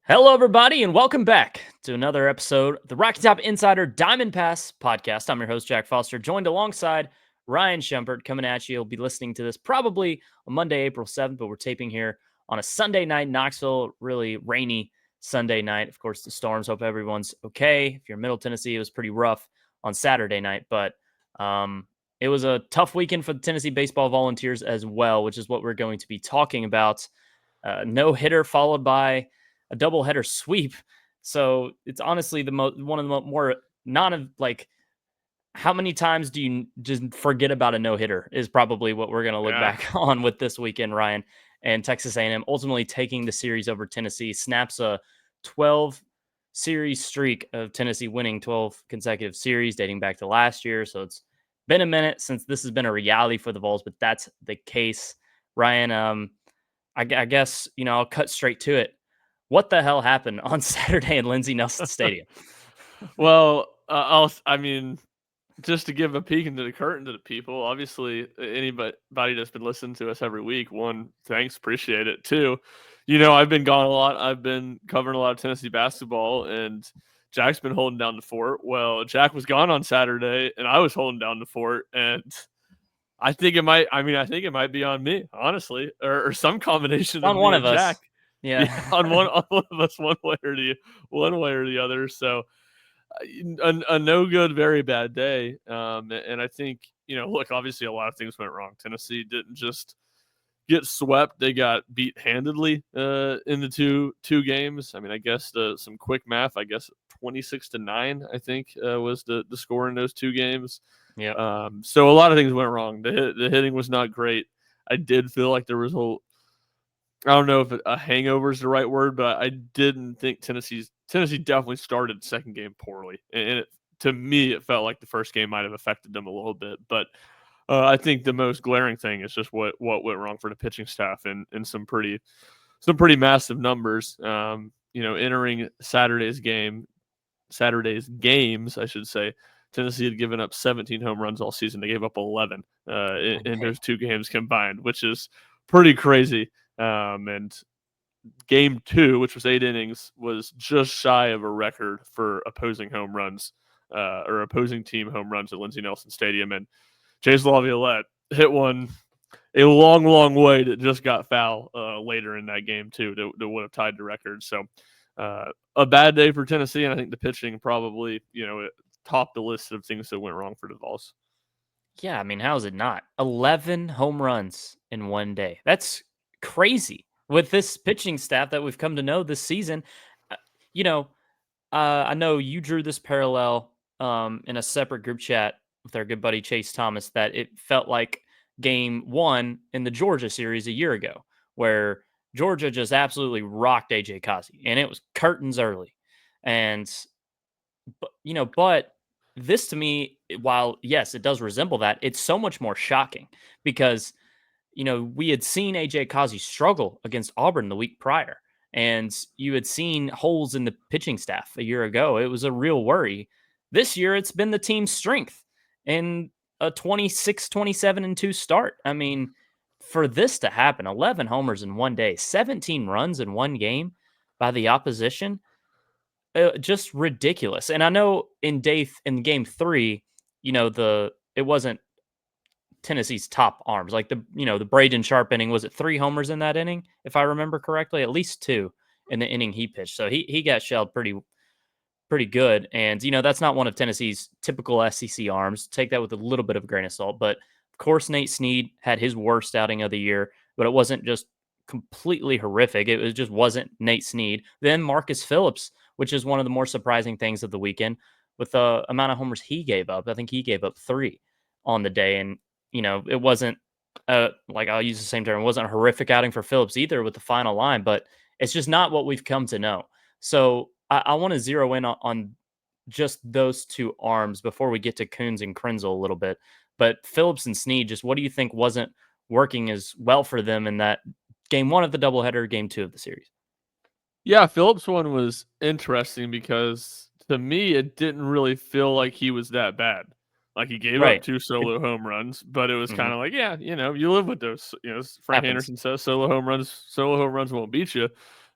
Hello, everybody, and welcome back to another episode of the Rocky Top Insider Diamond Pass podcast. I'm your host, Jack Foster, joined alongside Ryan Schumpert, coming at you. You'll be listening to this probably on Monday, April 7th, but we're taping here on a Sunday night in Knoxville, really rainy Sunday night. Of course, the storms. Hope everyone's okay. If you're in Middle Tennessee, it was pretty rough on Saturday night, but it was a tough weekend for the Tennessee baseball Volunteers as well, which is what we're going to be talking about. No hitter followed by a doubleheader sweep. So it's honestly one of the more not of like how many times do you just forget about a no hitter is probably what we're going to look Yeah. back on with this weekend, Ryan. And Texas A&M ultimately taking the series over Tennessee, snaps a 12 series streak of Tennessee winning 12 consecutive series dating back to last year. So it's been a minute since this has been a reality for the Vols, but that's the case. Ryan, I guess, I'll cut straight to it. What the hell happened on Saturday in Lindsey Nelson Stadium? Well, I mean, just to give a peek into the curtain to the people, obviously, anybody that's been listening to us every week, one, thanks, appreciate it. Two, I've been gone a lot. I've been covering a lot of Tennessee basketball, and Jack's been holding down the fort. Well, Jack was gone on Saturday, and I was holding down the fort, and I think it might. I think it might be on me, honestly, or some combination of On one me of and us. Jack. Yeah. Yeah, on one of us, one way or the other. So a no good, very bad day. And I think, look, obviously a lot of things went wrong. Tennessee didn't just get swept; they got beat handedly in the two games. I mean, I guess some quick math. I guess 26-9. I think was the score in those two games. Yep. So a lot of things went wrong. The hitting was not great. I did feel like there was I don't know if a hangover is the right word, but I didn't think Tennessee definitely started the second game poorly, and to me it felt like the first game might have affected them a little bit. But I think the most glaring thing is just what went wrong for the pitching staff in some pretty massive numbers. Entering Saturday's games, I should say. Tennessee had given up 17 home runs all season. They gave up 11 in those two games combined, which is pretty crazy. And game two, which was 8 innings, was just shy of a record for opposing home runs or opposing team home runs at Lindsey Nelson Stadium. And Chase Laviolette hit one a long, long way that just got foul later in that game, too, that would have tied the record. So a bad day for Tennessee, and I think the pitching probably, it topped the list of things that went wrong for the Vols. Yeah, I mean, how is it not? 11 home runs in one day. That's crazy with this pitching staff that we've come to know this season. Uh, You know, I know you drew this parallel in a separate group chat with our good buddy Chase Thomas that it felt like game one in the Georgia series a year ago, where Georgia just absolutely rocked AJ Kazi, and it was curtains early. And but this to me, while yes, it does resemble that, it's so much more shocking because we had seen AJ Kazi struggle against Auburn the week prior, and you had seen holes in the pitching staff a year ago. It was a real worry. This year, it's been the team's strength in a 26-27-2 start. I mean, for this to happen, 11 homers in one day, 17 runs in one game by the opposition, just ridiculous. And I know in game three, it wasn't Tennessee's top arms. Like the Braden Sharp inning, was it 3 homers in that inning, if I remember correctly? At least 2 in the inning he pitched. So he got shelled pretty good. And that's not one of Tennessee's typical SEC arms. Take that with a little bit of a grain of salt. But of course, Nate Snead had his worst outing of the year, but it wasn't just completely horrific. It just wasn't Nate Snead. Then Marcus Phillips, which is one of the more surprising things of the weekend, with the amount of homers he gave up. I think he gave up 3 on the day. And it wasn't like, I'll use the same term. It wasn't a horrific outing for Phillips either with the final line, but it's just not what we've come to know. So I want to zero in on just those two arms before we get to Coons and Krenzel a little bit. But Phillips and Snead, just what do you think wasn't working as well for them in that game one of the doubleheader, game 2 of the series? Yeah, Phillips one was interesting because to me it didn't really feel like he was that bad. Like he gave up Right. 2 solo home runs, but it was kind Mhm. of like, yeah, you live with those. Frank Happens. Anderson says solo home runs won't beat you.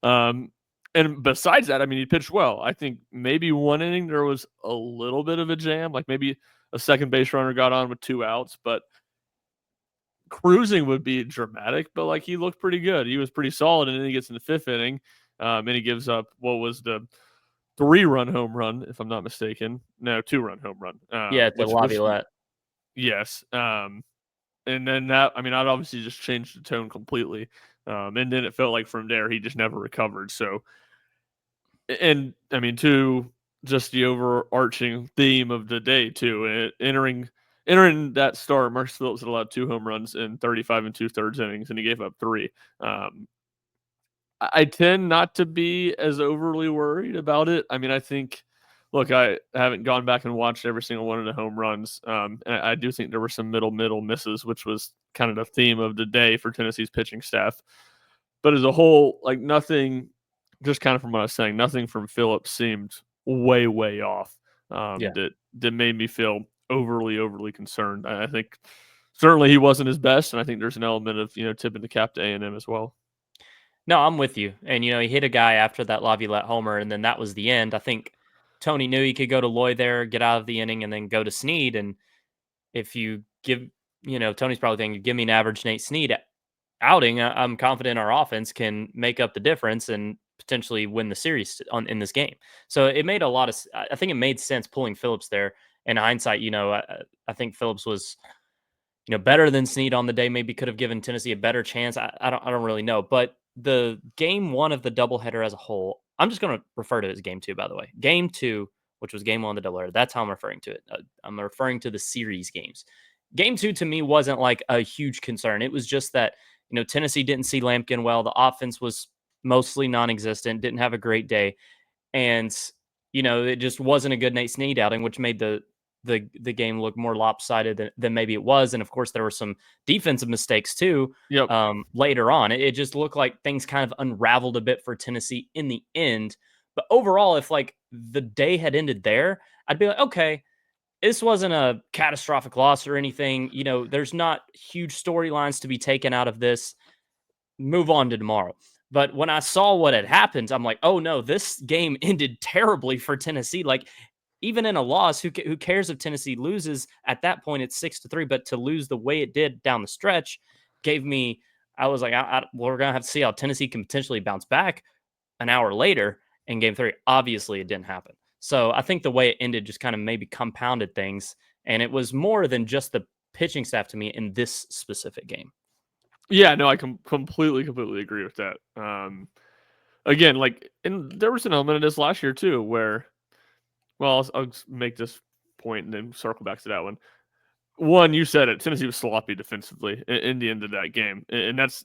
Um, And besides that, I mean, he pitched well. I think maybe one inning there was a little bit of a jam, like maybe a second base runner got on with 2 outs, but cruising would be dramatic, but like he looked pretty good. He was pretty solid, and then he gets in the 5th inning, and he gives up what was the 3-run home run, if I'm not mistaken. No, 2-run home run. Yeah, to Which Laviolette. yes, and then that, I mean, that obviously just changed the tone completely. And then it felt like from there he just never recovered. So, and I mean, to just the overarching theme of the day too, entering that start, Marcus Phillips had allowed 2 home runs in 35 and 2/3 innings, and he gave up 3. Um, I tend not to be as overly worried about it. I mean, I think, look, I haven't gone back and watched every single one of the home runs, and I do think there were some middle misses, which was kind of the theme of the day for Tennessee's pitching staff. But as a whole, like nothing, just kind of from what I was saying, nothing from Phillips seemed way off. Yeah. That made me feel overly concerned. I think certainly he wasn't his best, and I think there's an element of tipping the cap to A&M as well. No, I'm with you. And he hit a guy after that Laviolette homer, and then that was the end. I think Tony knew he could go to Loy there, get out of the inning, and then go to Snead. And if you give, Tony's probably thinking, give me an average Nate Snead outing, I'm confident our offense can make up the difference and potentially win the series in this game. So it made a lot of, I think it made sense pulling Phillips there. In hindsight, I think Phillips was, better than Snead on the day. Maybe could have given Tennessee a better chance. I don't really know. But the game one of the doubleheader as a whole, I'm just going to refer to it as game two. By the way, game two, which was game one of the doubleheader, that's how I'm referring to it. I'm referring to the series games. Game two to me wasn't like a huge concern. It was just that Tennessee didn't see Lampkin well. The offense was mostly non-existent. Didn't have a great day, and it just wasn't a good Nate Snead outing, which made the game look more lopsided than maybe it was. And of course, there were some defensive mistakes too. Yep. Later on, it just looked like things kind of unraveled a bit for Tennessee in the end. But overall, if like the day had ended there, I'd be like, okay, this wasn't a catastrophic loss or anything. There's not huge storylines to be taken out of this. Move on to tomorrow. But when I saw what had happened, I'm like, oh no, this game ended terribly for Tennessee. Like, even in a loss, who cares if Tennessee loses? At that point, it's 6-3. But to lose the way it did down the stretch gave me, I was like, we're going to have to see how Tennessee can potentially bounce back an hour later in game three. Obviously, it didn't happen. So I think the way it ended just kind of maybe compounded things. And it was more than just the pitching staff to me in this specific game. Yeah, no, I completely agree with that. Again, like, and there was an element of this last year too, where, well, I'll just make this point and then circle back to that one. One, you said it. Tennessee was sloppy defensively in the end of that game, and that's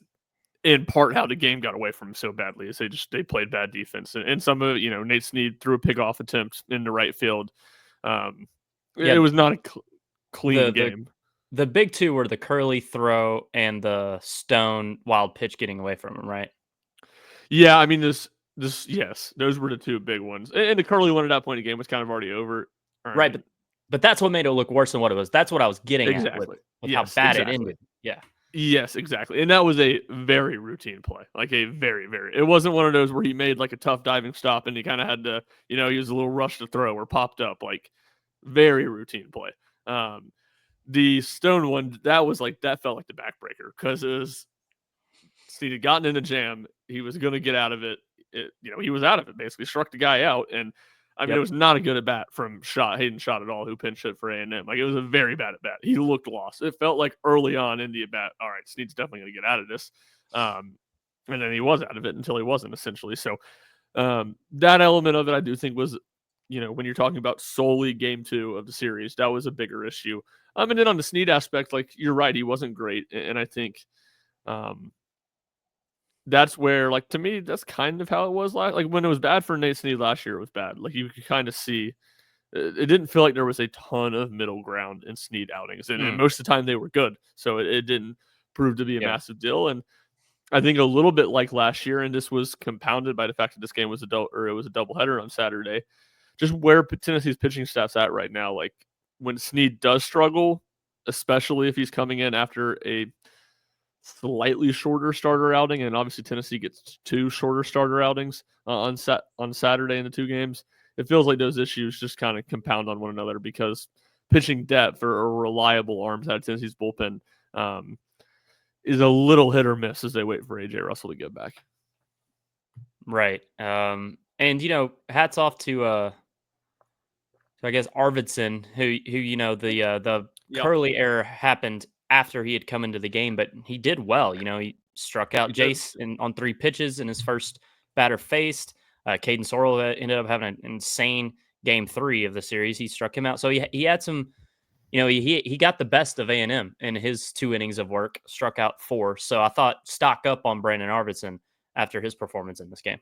in part how the game got away from them so badly. Is they played bad defense, and some of it, Nate Snead threw a pick-off attempt in the right field. It Yeah, was not a clean the the game. the big two were the Curly throw and the Stone wild pitch getting away from him, right? Yeah, I mean this yes, those were the two big ones, and the Curly one at that point in the game was kind of already over. Or, I Right, mean, but that's what made it look worse than what it was. That's what I was getting at with exactly. how Yes, bad it exactly. ended. Yeah. Yes, exactly. And that was a very routine play. Like a very. It wasn't one of those where he made like a tough diving stop and he kind of had to, he was a little rush to throw or popped up. Like very routine play. The Stone one, that felt like the backbreaker because it was Snead had gotten in a jam. He was going to get out of it. He was out of it basically, struck the guy out, and I mean it Yep. was not a good at bat from Hayden Schott at all, who pinch hit for A&M. Like it was a very bad at bat. He looked lost. It felt like early on in the at bat, all right, Snead's definitely going to get out of this, and then he was out of it until he wasn't essentially. So that element of it, I do think was, when you're talking about solely game two of the series, that was a bigger issue. And then on the Snead aspect, like you're right, he wasn't great, and I think. That's where, like, to me, that's kind of how it was like when it was bad for Nate Snead last year, it was bad. Like you could kind of see it didn't feel like there was a ton of middle ground in Snead outings, and Mm, most of the time they were good. So it didn't prove to be a yeah. massive deal. And I think a little bit like last year, and this was compounded by the fact that this game was it was a doubleheader on Saturday. Just where Tennessee's pitching staff's at right now, like when Snead does struggle, especially if he's coming in after a slightly shorter starter outing, and obviously Tennessee gets 2 shorter starter outings on Saturday in the 2 games. It feels like those issues just kind of compound on one another because pitching depth or reliable arms out of Tennessee's bullpen um, is a little hit or miss as they wait for AJ Russell to get back. Right. And hats off to so I guess Arvidsson, who the Yep, Curly error happened after he had come into the game, but he did well. He struck out he did. Jace on 3 pitches in his first batter faced. Caden Sorrell ended up having an insane game 3 of the series. He struck him out, so he had some. He got the best of A&M in his 2 innings of work, struck out 4. So I thought stock up on Brandon Arvidsson after his performance in this game.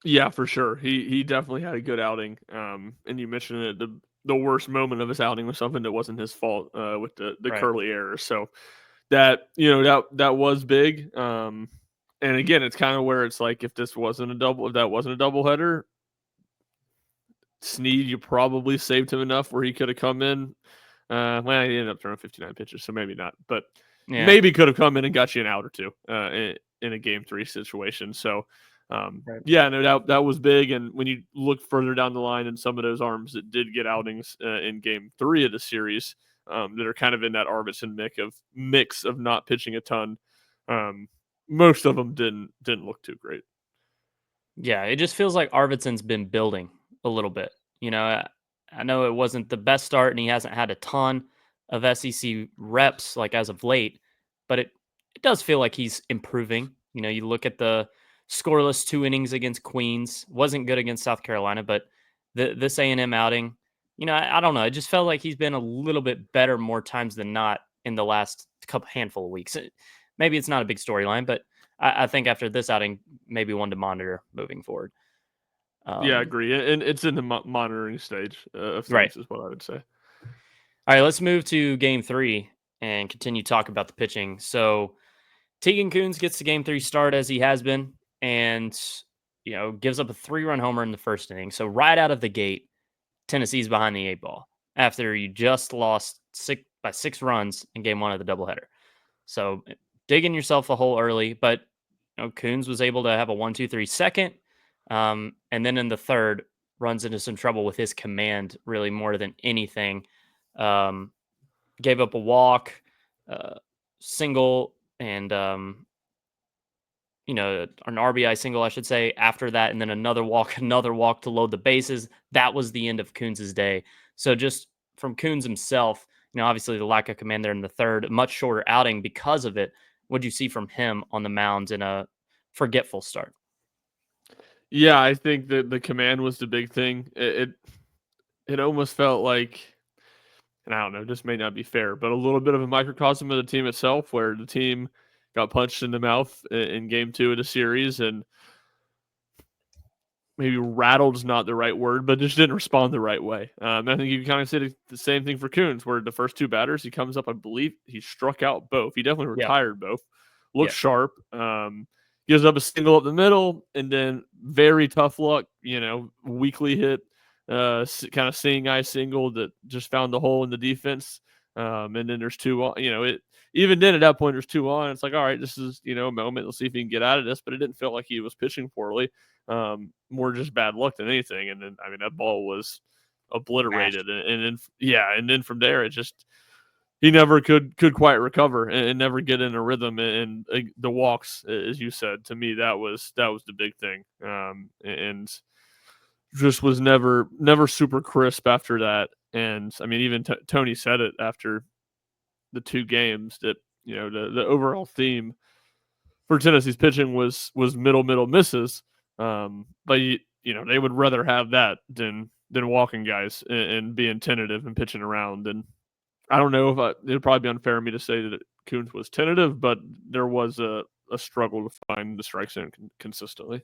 Yeah, for sure. He definitely had a good outing. And you mentioned it, the worst moment of his outing was something that wasn't his fault with the Right. Curly error. So that that was big. And again, it's kind of where it's like if that wasn't a doubleheader, Snead, you probably saved him enough where he could have come in. Well, he ended up throwing 59 pitches, so maybe not, but Yeah. maybe could have come in and got you an out or two in a game 3 situation. So, Right. yeah, no doubt that was big. And when you look further down the line, and some of those arms that did get outings in game 3 of the series that are kind of in that Arvidsson mix of not pitching a ton, um, most of them didn't look too great. Yeah, it just feels like Arvidsson's been building a little bit. I know it wasn't the best start, and he hasn't had a ton of SEC reps like as of late, but it does feel like he's improving. You look at the scoreless 2 innings against Queens, wasn't good against South Carolina, but this A&M outing, I don't know. It just felt like he's been a little bit better more times than not in the last couple handful of weeks. Maybe it's not a big storyline, but I think after this outing, maybe one to monitor moving forward. Yeah, I Um, agree. And it's in the monitoring stage of right. things, is what I would say. All right. Let's move to game 3 and continue talk about the pitching. So Tegan Coons gets the game 3 start as he has been, and gives up a 3-run homer in the first inning. So right out of the gate, Tennessee's behind the 8 ball after you just lost by 6 runs in game 1 of the doubleheader. So digging yourself a hole early, but Coons was able to have a 1-2-3 second, and then in the third runs into some trouble with his command really more than anything. Um, Gave up a walk, uh, single, and an RBI single, I should say, after that, and then another walk, another walk to load the bases. That was the end of Coons's day. So just from Coons himself, obviously the lack of command there in the third, a much shorter outing because of it. What'd you see from him on the mound in a forgetful start? Yeah, I think that the command was the big thing. It almost felt like, and I don't know, this may not be fair, but a little bit of a microcosm of the team itself, where the team got punched in the mouth in game 2 of the series, and maybe rattled is not the right word, but just didn't respond the right way. I think you kind of said the same thing for Coons, where the first 2 batters he comes up, I believe he struck out both. He definitely Yeah, retired both. Looked yeah, sharp. Gives up a single up the middle, and then very tough luck. Weakly hit, kind of seeing eye single that just found the hole in the defense. And then there's 2 on. It even then at that point there's 2 on. It's like, all right, this is a moment. Let's see if he can get out of this. But it didn't feel like he was pitching poorly. More just bad luck than anything. And then I mean that ball was mashed. obliterated, and then from there it just he never could quite recover and never get in a rhythm. And the walks, as you said, to me that was the big thing. And just was never super crisp after that. And I mean even Tony said it after the 2 games that the overall theme for Tennessee's pitching was middle misses. But they would rather have that than walking guys and being tentative and pitching around. And I don't know if it'd probably be unfair of me to say that Coons was tentative, but there was a struggle to find the strike zone consistently.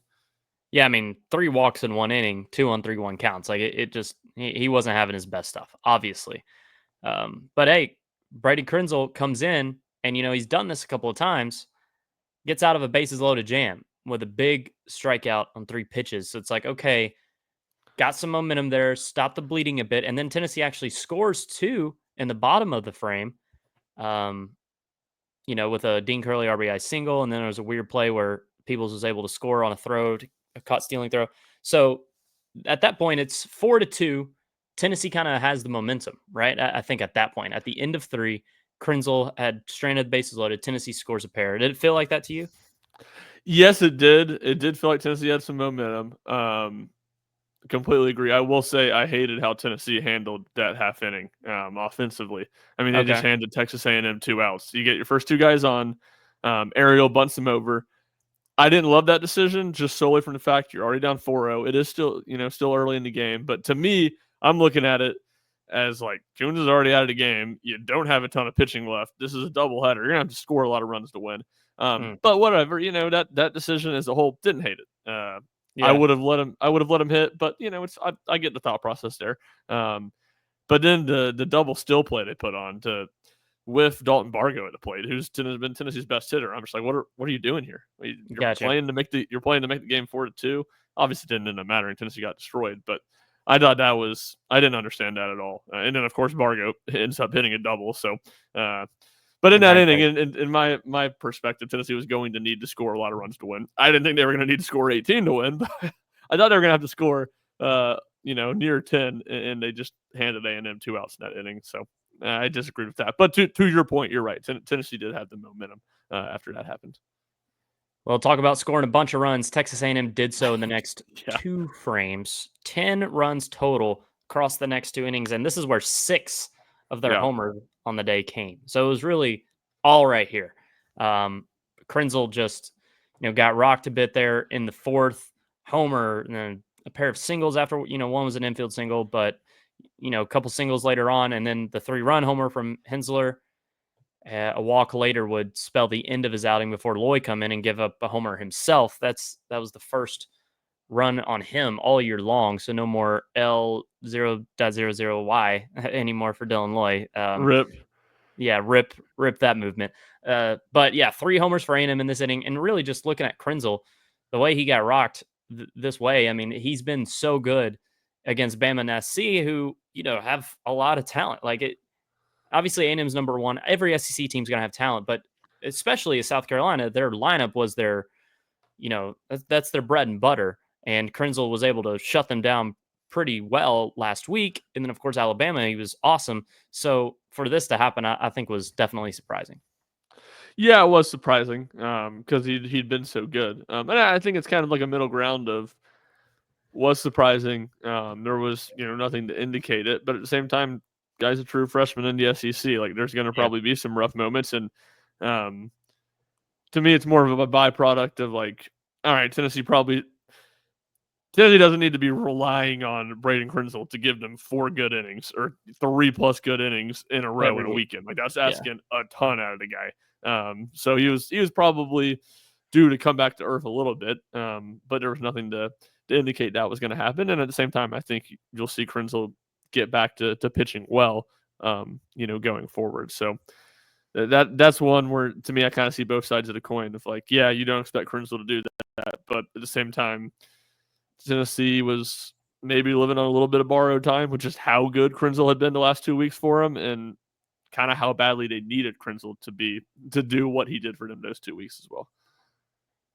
Yeah, I mean, 3 walks in 1 inning, 2 on 3 1 counts. Like it just he wasn't having his best stuff, obviously. But hey, Brady Krenzel comes in, and he's done this a couple of times. Gets out of a bases loaded jam with a big strikeout on 3 pitches. So it's like, okay, got some momentum there, stop the bleeding a bit, and then Tennessee actually scores 2 in the bottom of the frame. Um, with a Dean Curley RBI single, and then there was a weird play where Peebles was able to score on a caught stealing throw. So at that point, it's 4-2. Tennessee kind of has the momentum, right? I think at that point, at the end of three, Krenzel had stranded bases loaded. Tennessee scores a pair. Did it feel like that to you? Yes, it did. It did feel like Tennessee had some momentum. Completely agree. I will say I hated how Tennessee handled that half inning offensively. I mean, they just Okay. handed Texas A&M 2 outs. You get your first two guys on. Ariel bunts them over. I didn't love that decision just solely from the fact you're already down 4-0. It is still, still early in the game. But to me, I'm looking at it as like Jones is already out of the game. You don't have a ton of pitching left. This is a doubleheader. You're gonna have to score a lot of runs to win. Mm, But whatever, that decision as a whole didn't hate it. I yeah. would have let him. I would have let him hit, but I get the thought process there. Um, but then the double still play they put on to with Dalton Bargo at the plate, who's been Tennessee's best hitter. I'm just like, what are you doing here? You're Gotcha. playing to make the game 4-2. Obviously, didn't end up mattering. Tennessee got destroyed, but I thought I didn't understand that at all. And then of course Bargo ends up hitting a double. So, but in In that inning, hindsight. in my perspective, Tennessee was going to need to score a lot of runs to win. I didn't think they were going to need to score 18 to win, but I thought they were going to have to score, near 10, and they just handed A&M 2 outs in that inning. So I disagree with that. But to your point, you're right. Tennessee did have the momentum after that happened. Well, talk about scoring a bunch of runs. Texas A&M did so in the next Yeah, two frames. 10 runs total across the next two innings, and this is where 6 of their yeah. homers on the day came. So it was really all right here. Um, Krenzel just, got rocked a bit there in the fourth homer, and then a pair of singles after, one was an infield single, but a couple singles later on, and then the 3-run homer from Hensler. A walk later would spell the end of his outing before Loy come in and give up a homer himself. That was the first run on him all year long. So no more L0.00Y anymore for Dylan Loy. Rip. Yeah, rip that movement. But yeah, 3 homers for A&M in this inning, and really just looking at Krenzel, the way he got rocked this way. I mean, he's been so good against Bama and SC, who have a lot of talent. Like it, obviously A&M's number one. Every SEC team's going to have talent, but especially South Carolina, their lineup was their, that's their bread and butter. And Krenzel was able to shut them down pretty well last week. And then, of course, Alabama, he was awesome. So for this to happen, I think was definitely surprising. Yeah, it was surprising because he'd been so good. And I think it's kind of like a middle ground of was surprising. There was nothing to indicate it, but at the same time, guy's a true freshman in the SEC. Like there's going to Yeah. probably be some rough moments, and um, to me, it's more of a byproduct of like, all right, Tennessee doesn't need to be relying on Braden Krenzel to give them 4 good innings or 3+ good innings in a row Every in a week. weekend. Like that's Yeah. asking a ton out of the guy. So he was probably due to come back to earth a little bit, but there was nothing to indicate that was going to happen. And at the same time, I think you'll see Krenzel get back to pitching well, going forward. So that's one where to me I kind of see both sides of the coin of like, yeah, you don't expect Krenzel to do that, but at the same time, Tennessee was maybe living on a little bit of borrowed time, which is how good Krenzel had been the last 2 weeks for him, and kind of how badly they needed Krenzel to do what he did for them those 2 weeks as well.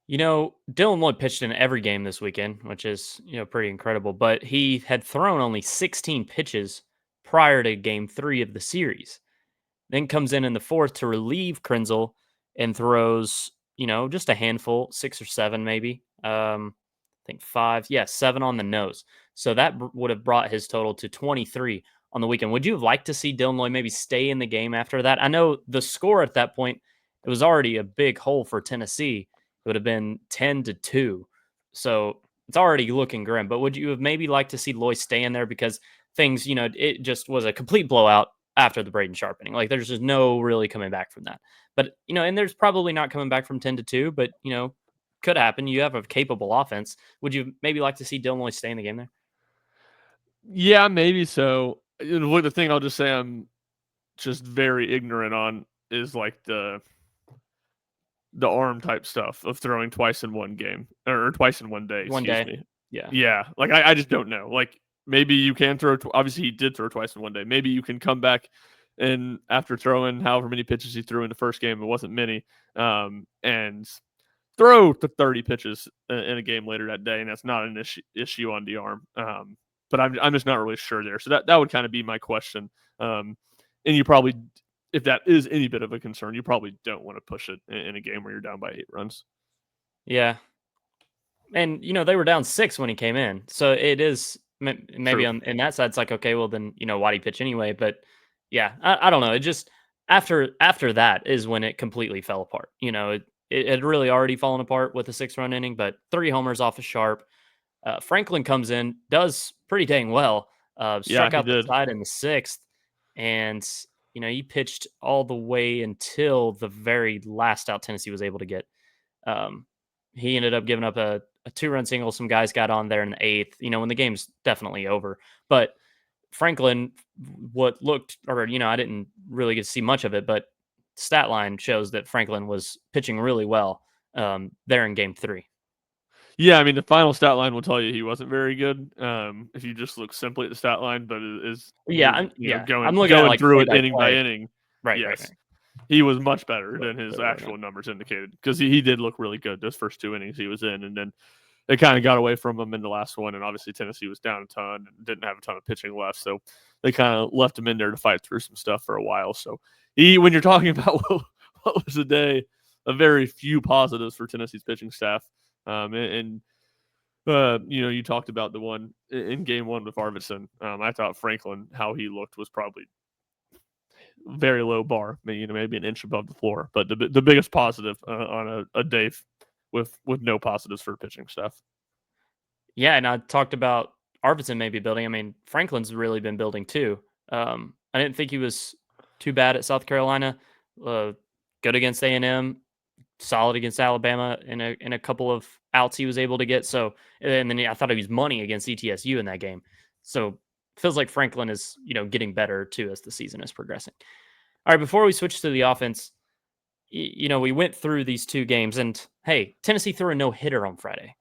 Dylan Lloyd pitched in every game this weekend, which is, pretty incredible, but he had thrown only 16 pitches prior to game 3 of the series. Then comes in the fourth to relieve Krenzel and throws, just a handful, 6 or 7 maybe. I think 5, yeah, 7 on the nose. So that would have brought his total to 23 on the weekend. Would you have liked to see Dylan Lloyd maybe stay in the game after that? I know the score at that point, it was already a big hole for Tennessee. It would have been 10-2. So it's already looking grim. But would you have maybe liked to see Lloyd stay in there because things, it just was a complete blowout after the Braden sharpening. Like there's just no really coming back from that. But and there's probably not coming back from 10-2, but could happen. You have a capable offense. Would you maybe like to see Dylan Lloyd stay in the game there? Yeah, maybe so. Look, the thing I'll just say I'm just very ignorant on is like the arm type stuff of throwing twice in one game or twice in one day. One Excuse day. me. Yeah. Yeah, like I just don't know. Like maybe you can throw. Obviously, he did throw twice in one day. Maybe you can come back and after throwing however many pitches he threw in the first game, it wasn't many, and throw to 30 pitches in a game later that day, and that's not an issue on the arm. But I'm just not really sure there. So that would kind of be my question. And you probably, if that is any bit of a concern, you probably don't want to push it in a game where you're down by 8 runs. Yeah, and they were down 6 when he came in, so it is maybe True. on in that side. It's like, okay, well then why'd he pitch anyway? But yeah, I don't know. It just after that is when it completely fell apart. It had really already fallen apart with a 6-run inning, but 3 homers off of Sharp. Franklin comes in, does pretty dang well. Yeah, Struck he out the did. side in the 6th, and he pitched all the way until the very last out Tennessee was able to get. Um, he ended up giving up a 2-run single. Some guys got on there in the 8th. When the game's definitely over, but Franklin, what looked, or I didn't really get to see much of it, but stat line shows that Franklin was pitching really well there in Game 3. Yeah, I mean the final stat line will tell you he wasn't very good. If you just look simply at the stat line, but it is Yeah, you're I'm going looking at going like through play it by inning by play. inning. Right, right, Yes, right. he was much better than Right, his right, right. actual numbers indicated because he did look really good those first 2 innings he was in, and then it kind of got away from him in the last one. And obviously Tennessee was down a ton and didn't have a ton of pitching left, so they kind of left him in there to fight through some stuff for a while. So when you're talking about what was a very few positives for Tennessee's pitching staff, and you talked about the one in game one with Arvidsson. I thought Franklin, how he looked was probably very low bar, maybe an inch above the floor. But the biggest positive on a day with no positives for pitching staff. Yeah, and I talked about Arvidsson maybe building. I mean, Franklin's really been building too. I didn't think he was too bad at South Carolina. Uh, Good against A&M, solid against Alabama in a couple of outs he was able to get. So, and then I thought he was money against ETSU in that game. So, feels like Franklin is getting better too as the season is progressing. All right, before we switch to the offense, we went through these 2 games, and hey, Tennessee threw a no hitter on Friday.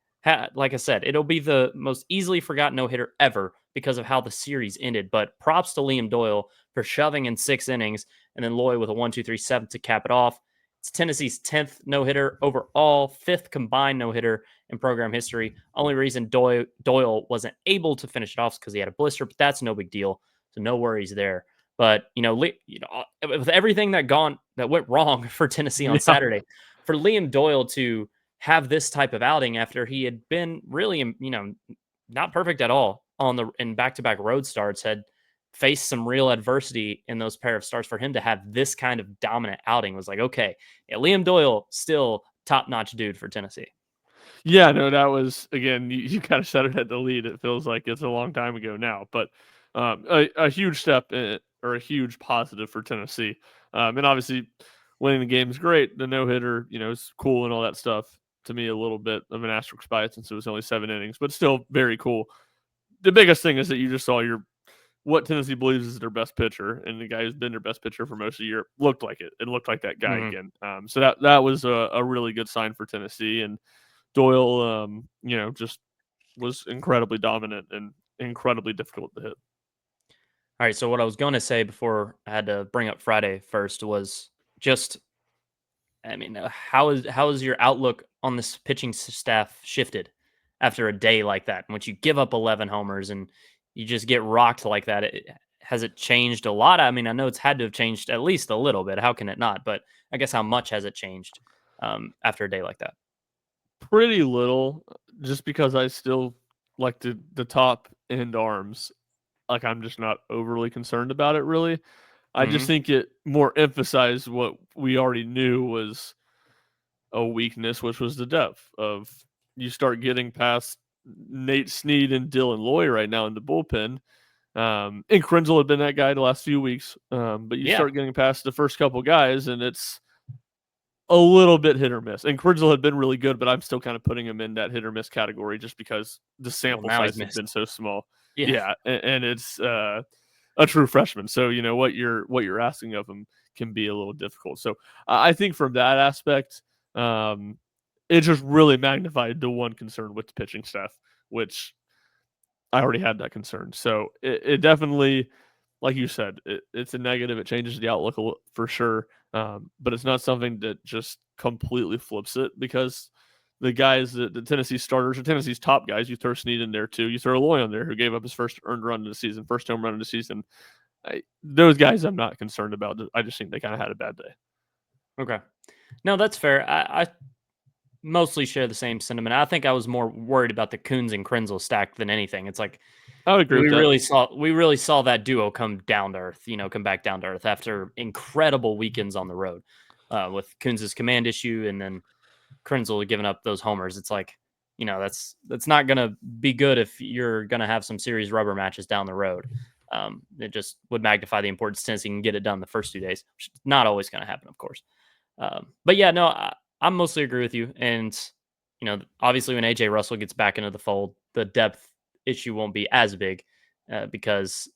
Like I said, it'll be the most easily forgotten no hitter ever because of how the series ended. But props to Liam Doyle for shoving in 6 innings, and then Loy with a 1-2-3-7 to cap it off. It's Tennessee's 10th no hitter overall, 5th combined no hitter in program history. Only reason Doyle wasn't able to finish it off is because he had a blister, but that's no big deal. So no worries there. But with everything that went wrong for Tennessee on Yeah, Saturday, for Liam Doyle to have this type of outing after he had been really, not perfect at all in back-to-back road starts, had faced some real adversity in those pair of starts. For him to have this kind of dominant outing was like, okay, yeah, Liam Doyle still top-notch dude for Tennessee. yeah, no, that was again. You kind of said it at the lead. It feels like it's a long time ago now, but a huge step or a huge positive for Tennessee. And obviously, winning the game is great. The no hitter, is cool and all that stuff. To me, a little bit of an asterisk by it since it was only 7 innings, but still very cool. The biggest thing is that you just saw what Tennessee believes is their best pitcher, and the guy who's been their best pitcher for most of the year looked like it. It looked like that guy Mhm. again. So that was a really good sign for Tennessee. And Doyle, just was incredibly dominant and incredibly difficult to hit. All right, so what I was going to say before I had to bring up Friday first was just, I mean, how is your outlook on this pitching staff shifted after a day like that, in which you give up 11 homers and you just get rocked like that? Has it changed a lot? I mean, I know it's had to have changed at least a little bit. How can it not? But I guess how much has it changed after a day like that? Pretty little, just because I still like the top end arms. Like I'm just not overly concerned about it. Really, I just Hmm. think it more emphasized what we already knew was a weakness, which was the depth of you start getting past Nate Snead and Dylan Loy right now in the bullpen. And Krenzel had been that guy the last few weeks, but you Yeah, start getting past the first couple guys, and it's a little bit hit or miss. And Krenzel had been really good, but I'm still kind of putting him in that hit or miss category just because the well, sample now he's size has missed. been so small. Yeah. Yeah, and it's a true freshman, so what you're asking of him can be a little difficult. So I think from that aspect, um, it just really magnified the one concern with the pitching staff, which I already had that concern. So it definitely like you said, it's a negative. It changes the outlook for sure, but it's not something that just completely flips it because the guys, the Tennessee starters, or Tennessee's top guys, you throw Snead in there too. You throw Loy on there, who gave up his first earned run of the season, first home run of the season. Those guys I'm not concerned about. I just think they kind of had a bad day. Okay. No, that's fair. I mostly share the same sentiment. I think I was more worried about the Coons and Krenzel stack than anything. It's like I would agree with that. we really saw that duo come down to earth, come back down to earth after incredible weekends on the road, with Coons' command issue and then Krenzel giving up those homers. It's like, that's not gonna be good if you're gonna have some serious rubber matches down the road. It just would magnify the importance Tennessee can get it done the first 2 days, which is not always gonna happen, of course. But yeah, no, I mostly agree with you. And, obviously when AJ Russell gets back into the fold, the depth issue won't be as big, because,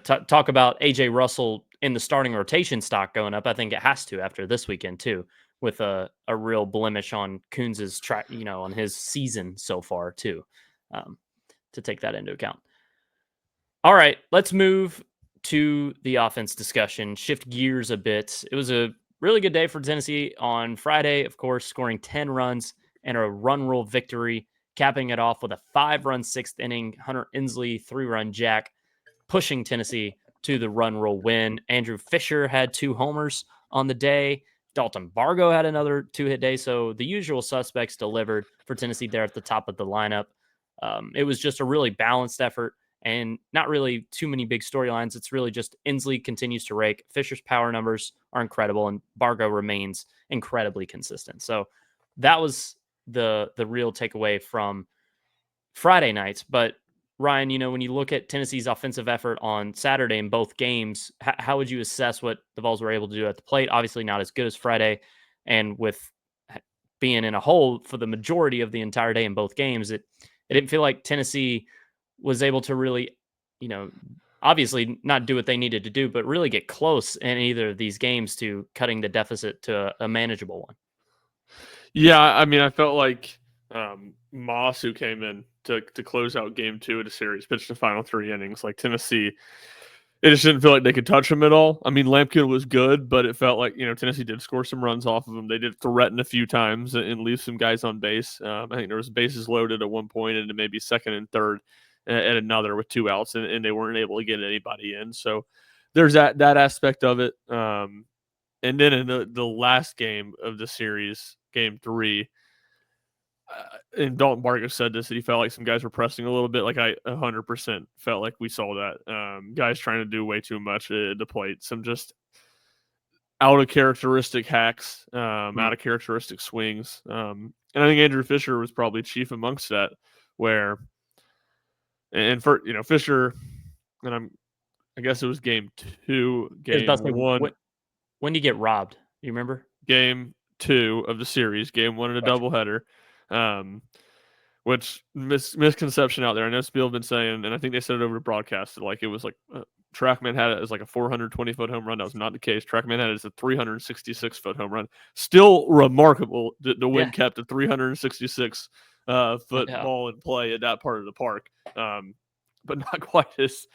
talk about AJ Russell in the starting rotation stock going up. I think it has to after this weekend too, with a real blemish on Coons's track, on his season so far too, um, to take that into account. All right, let's move to the offense discussion, shift gears a bit. It was a really good day for Tennessee on Friday, of course, scoring 10 runs and a run rule victory, capping it off with a 5-run sixth inning Hunter Inslee 3-run jack, pushing Tennessee to the run rule win. Andrew Fisher had 2 homers on the day. Dalton Bargo had another 2-hit day. So the usual suspects delivered for Tennessee there at the top of the lineup. It was just a really balanced effort and not really too many big storylines. It's really just Inslee continues to rake. Fisher's power numbers are incredible, and Bargo remains incredibly consistent. So that was the real takeaway from Friday nights. But Ryan, when you look at Tennessee's offensive effort on Saturday in both games, how would you assess what the Vols were able to do at the plate? Obviously, not as good as Friday, and with being in a hole for the majority of the entire day in both games, it didn't feel like Tennessee was able to really, obviously not do what they needed to do, but really get close in either of these games to cutting the deficit to a manageable one. Yeah, I mean, I felt like Moss, who came in to close out game 2 of the series, pitched the final 3 innings. Like Tennessee, it just didn't feel like they could touch him at all. I mean, Lampkin was good, but it felt like Tennessee did score some runs off of him. They did threaten a few times and leave some guys on base. I think there was bases loaded at one point and maybe second and third at another with 2 outs, and they weren't able to get anybody in. So there's that aspect of it. And then in the last game of the series, game 3, and Dalton Barker said this, that he felt like some guys were pressing a little bit. Like I 100% felt like we saw that. Guys trying to do way too much at the plate. Some just out of characteristic hacks, out of characteristic swings. And I think Andrew Fisher was probably chief amongst that, where and for Fisher, and I guess it was game 2, game 1. When do you get robbed? You remember? Game 2 of the series, game 1 of the Gotcha. doubleheader. Which misconception out there. I know Spiel been saying, and I think they said it over the broadcast, like it was like Trackman had it as like a 420-foot home run. That was not the case. Trackman had it as a 366-foot home run. Still remarkable that the wind kept a 366 foot ball in play at that part of the park. But not quite as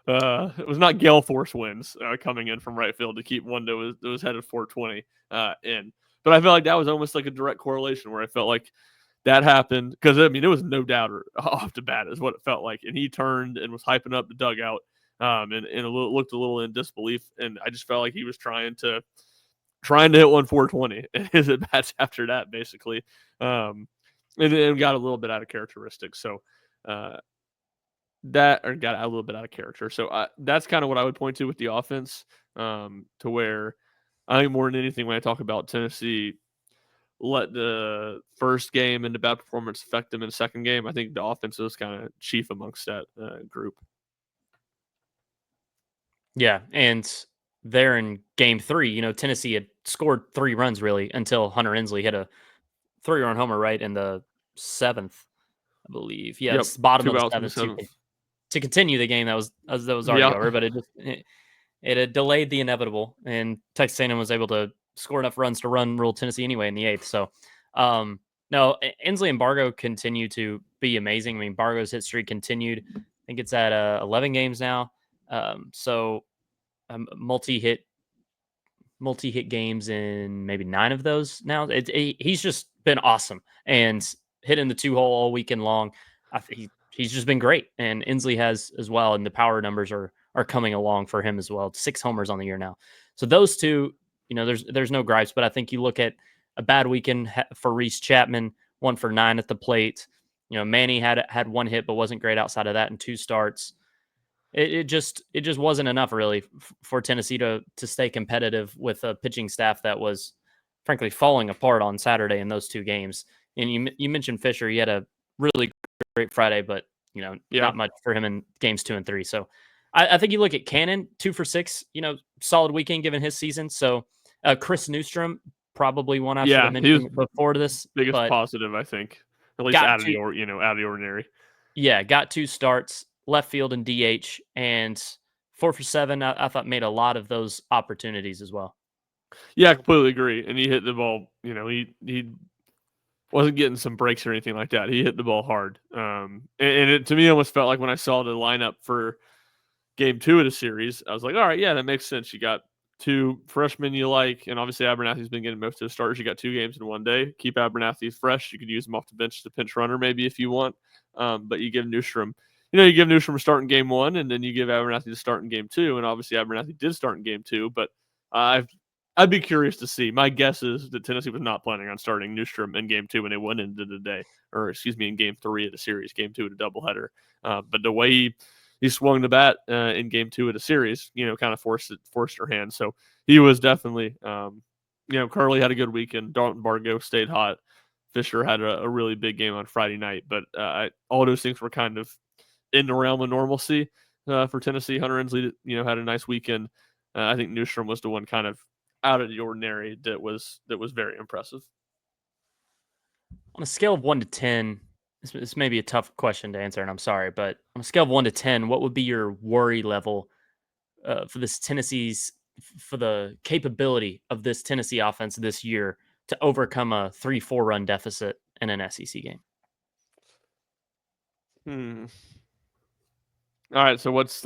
it was not gale force winds coming in from right field to keep one that was headed 420 in. But I felt like that was almost like a direct correlation where I felt like that happened because I mean it was no doubter off the bat is what it felt like, and he turned and was hyping up the dugout, and looked a little in disbelief, and I just felt like he was trying to hit 420 in his at bats after that basically, and got a little bit out of characteristic. So got a little bit out of character. So that's kind of what I would point to with the offense, to where I think more than anything when I talk about Tennessee let the first game and the bad performance affect them in the second game, I think the offense is kind of chief amongst that group. Yeah, and there in game 3, Tennessee had scored 3 runs really until Hunter Inslee hit a 3-run homer right in the 7th, I believe. Yeah, Yep. it's bottom of 2 the outs in the 7th 7th. to continue the game that was already over, but it had delayed the inevitable, and Texas A&M was able to score enough runs to run rule Tennessee anyway in the 8th. So, no, Inslee and Bargo continue to be amazing. I mean, Bargo's hit streak continued. I think it's at 11 games now. So multi-hit games in maybe 9 of those now. He's just been awesome and hitting the 2-hole all weekend long. He's just been great, and Inslee has as well, and the power numbers are coming along for him as well. 6 homers on the year now. So those two, there's no gripes, but I think you look at a bad weekend for Reese Chapman, 1 for 9 at the plate. Manny had 1 hit but wasn't great outside of that in 2 starts. It just wasn't enough really for Tennessee to stay competitive with a pitching staff that was frankly falling apart on Saturday in those 2 games. And you mentioned Fisher, he had a really great Friday, but Yeah. not much for him in games 2 and 3. So I think you look at Cannon, 2 for 6, solid weekend given his season. So Chris Newstrom, probably one I should have Yeah, he was mentioned before this, biggest but positive, I think, at least got out of two. out of the ordinary. Yeah, got 2 starts, left field and DH, and 4 for 7. I thought made a lot of those opportunities as well. Yeah, I completely agree. And he hit the ball. He wasn't getting some breaks or anything like that. He hit the ball hard. And it to me almost felt like when I saw the lineup for game 2 of the series, I was like, all right, yeah, that makes sense. You got 2 freshmen you like, and obviously Abernathy's been getting most of the starters. You got 2 games in one day. Keep Abernathy fresh. You could use him off the bench as a pinch runner maybe if you want. But you give Newstrom, you give Newstrom a start in game 1, and then you give Abernathy the start in game 2. And obviously Abernathy did start in game 2, but I'd be curious to see. My guess is that Tennessee was not planning on starting Newstrom in game 2 when they went into the day, or excuse me, in game 3 of the series, game 2 of the doubleheader. But the way he swung the bat in game 2 of the series, kind of forced her hand. So he was definitely, Curley had a good weekend. Dalton Bargo stayed hot. Fisher had a really big game on Friday night, but all those things were kind of in the realm of normalcy for Tennessee. Hunter Inslee, had a nice weekend. I think Newstrom was the one kind of out of the ordinary that was very impressive. On a scale of 1 to 10, this may be a tough question to answer, and I'm sorry, but on a scale of 1 to 10, what would be your worry level for the capability of this Tennessee offense this year to overcome a 3-4 run deficit in an SEC game? All right, so let's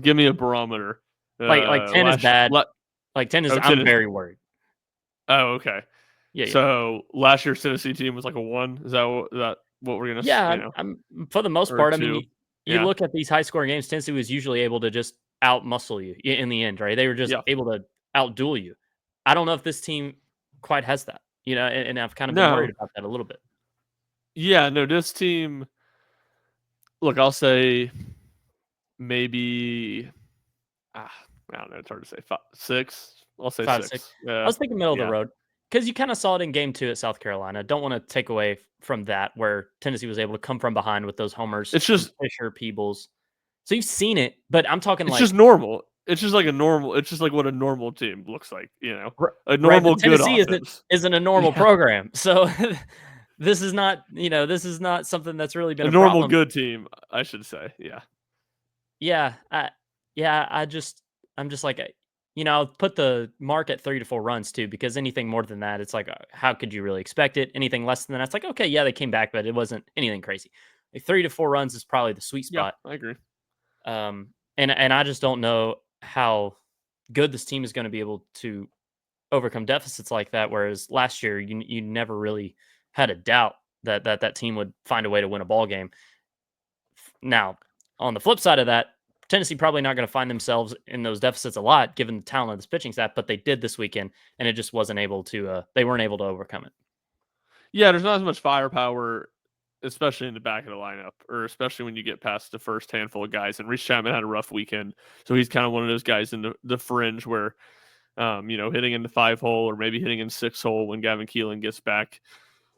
give me a barometer. Like 10 is bad. Like 10 is, I'm 10 is very worried. oh, okay. Yeah, yeah. So last year's Tennessee team was like a 1. Is that what we're gonna Yeah, I'm for the most or a part. I mean, 2? you Yeah, look at these high scoring games. Tennessee was usually able to just out muscle you in the end, right? They were just yeah. able to outduel you. I don't know if this team quite has that, and I've kind of been worried No, about that a little bit. yeah, no. This team, look, I'll say maybe. Ah, I don't know. It's hard to say. 6. I'll say 5, 6. 6. I was thinking middle of the Yeah. road because you kind of saw it in game 2 at South Carolina. Don't want to take away from that where Tennessee was able to come from behind with those homers It's from just Fisher, Peebles. So you've seen it, but I'm talking it's just like normal. It's just like a normal. It's just like what a normal team looks like. A right, normal but good Tennessee offense. isn't a normal Yeah, program. So this is not something that's really been a a normal problem. good team, I should say. Yeah. Yeah, I'm just like, I'll put the mark at 3 to 4 runs too, because anything more than that, it's like, how could you really expect it? Anything less than that, it's like, okay, yeah, they came back, but it wasn't anything crazy. Like 3 to 4 runs is probably the sweet Yeah, spot. I agree. And I just don't know how good this team is going to be able to overcome deficits like that. Whereas last year, you never really had a doubt that team would find a way to win a ball game. Now, on the flip side of that, Tennessee probably not going to find themselves in those deficits a lot, given the talent of this pitching staff. But they did this weekend, and it just wasn't able to. They weren't able to overcome it. Yeah, there's not as much firepower, especially in the back of the lineup, or especially when you get past the first handful of guys. And Reese Chapman had a rough weekend, so he's kind of one of those guys in the fringe where, hitting in the 5-hole or maybe hitting in 6-hole when Gavin Keelan gets back.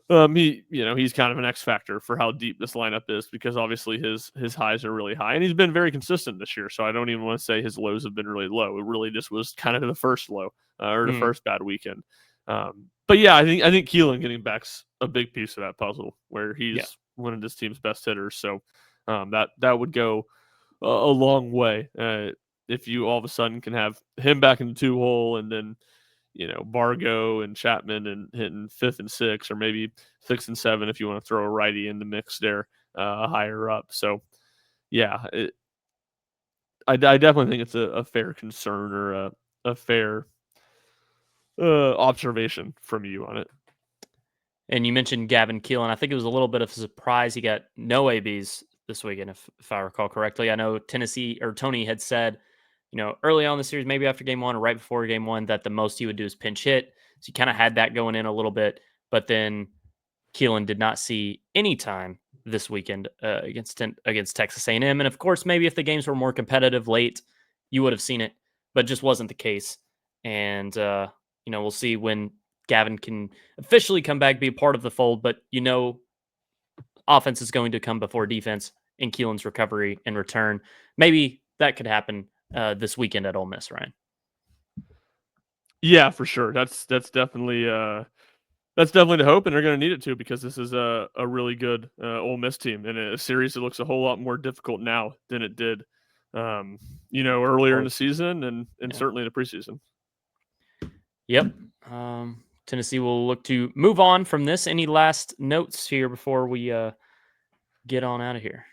He's kind of an X factor for how deep this lineup is because obviously his highs are really high and he's been very consistent this year. So I don't even want to say his lows have been really low. It really just was kind of the first low or the Mm, first bad weekend. But yeah, I think Keelan getting back's a big piece of that puzzle where yeah. he's one of this team's best hitters. So that would go a long way if you all of a sudden can have him back in the 2-hole and then Bargo and Chapman and hitting 5th and 6th, or maybe 6th and 7 if you want to throw a righty in the mix there higher up. So, yeah, I definitely think it's a fair concern or a fair observation from you on it. And you mentioned Gavin Keelan. I think it was a little bit of a surprise he got no ABs this weekend, if I recall correctly. I know Tennessee or Tony had said, early on in the series, maybe after game one or right before game one, that the most he would do is pinch hit. So you kind of had that going in a little bit. But then Keelan did not see any time this weekend against Texas A&M. And of course, maybe if the games were more competitive late, you would have seen it, but just wasn't the case. And we'll see when Gavin can officially come back, be a part of the fold. But offense is going to come before defense in Keelan's recovery and return. Maybe that could happen this weekend at Ole Miss, Ryan. Yeah, for sure. That's definitely the hope, and they're going to need it too because this is a really good Ole Miss team and a series that looks a whole lot more difficult now than it did, earlier in the season and certainly the preseason. Yep. Tennessee will look to move on from this. Any last notes here before we get on out of here?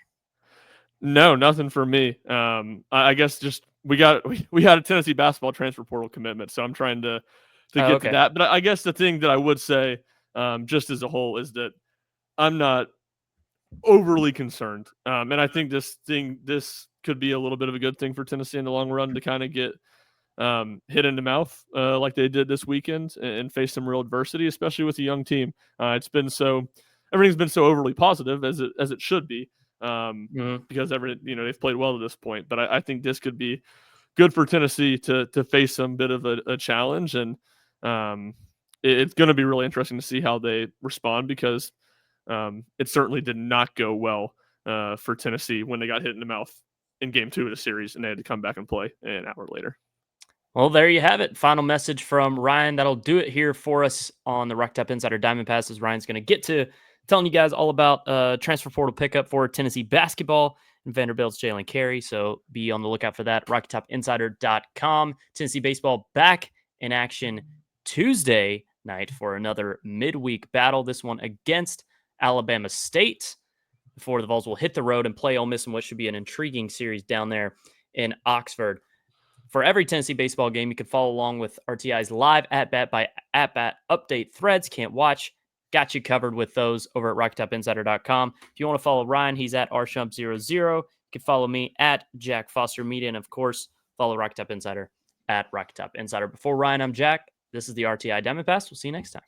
No, nothing for me. I guess just we had a Tennessee basketball transfer portal commitment, so I'm trying to get to that. But I guess the thing that I would say, just as a whole, is that I'm not overly concerned, and I think this could be a little bit of a good thing for Tennessee in the long run to kind of get hit in the mouth like they did this weekend and face some real adversity, especially with a young team. Everything's been so overly positive as it should be. Because they've played well to this point. But I think this could be good for Tennessee to face some bit of a challenge, and it's going to be really interesting to see how they respond because it certainly did not go well for Tennessee when they got hit in the mouth in Game 2 of the series, and they had to come back and play an hour later. Well, there you have it. Final message from Ryan. That'll do it here for us on the Rock Top Insider Diamond Pass, as Ryan's going to get to telling you guys all about transfer portal pickup for Tennessee basketball and Vanderbilt's Jalen Carey. So be on the lookout for that. RockyTopInsider.com. Tennessee baseball back in action Tuesday night for another midweek battle. This one against Alabama State before the Vols will hit the road and play Ole Miss in what should be an intriguing series down there in Oxford. For every Tennessee baseball game, you can follow along with RTI's live at-bat by at-bat update threads. Can't watch? Got you covered with those over at RockyTopInsider.com. If you want to follow Ryan, he's at rshump00. You can follow me at Jack Foster Media. And, of course, follow Rocky Top Insider at Rocky Top Insider. Before Ryan, I'm Jack. This is the RTI Diamond Pass. We'll see you next time.